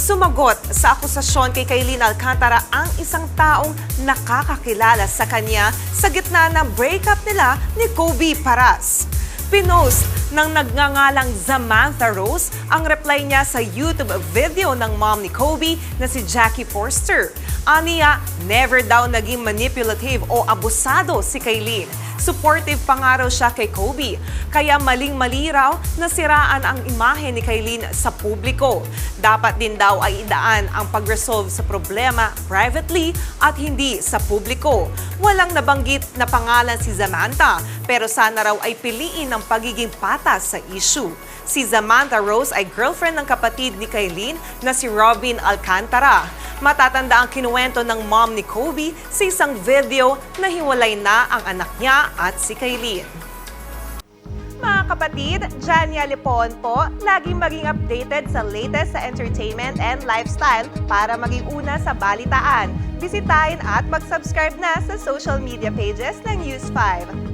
Sumagot sa akusasyon kay Kaylin Alcantara ang isang taong nakakakilala sa kanya sa gitna ng breakup nila ni Kobe Paras. Pinost ng nagngangalang Samantha Rose ang reply niya sa YouTube video ng mom ni Kobe na si Jackie Forster. Aniya, never daw naging manipulative o abusado si Kaylin. Supportive pa nga raw siya kay Kobe, kaya maling-mali raw na siraan ang imahe ni Kaylin sa publiko. Dapat din daw ay idaan ang pag-resolve sa problema privately at hindi sa publiko. Walang nabanggit na pangalan si Samantha, pero sana raw ay piliin ang pagiging patas sa issue. Si Samantha Rose ay girlfriend ng kapatid ni Kaylin na si Robin Alcantara. Matatanda ang kinuwento ng mom ni Kobe sa isang video na hiwalay na ang anak niya at si Kaylin. Mga kapatid, Jania Lipon po, laging maging updated sa latest sa entertainment and lifestyle para maging una sa balitaan. Bisitahin at mag-subscribe na sa social media pages ng News 5.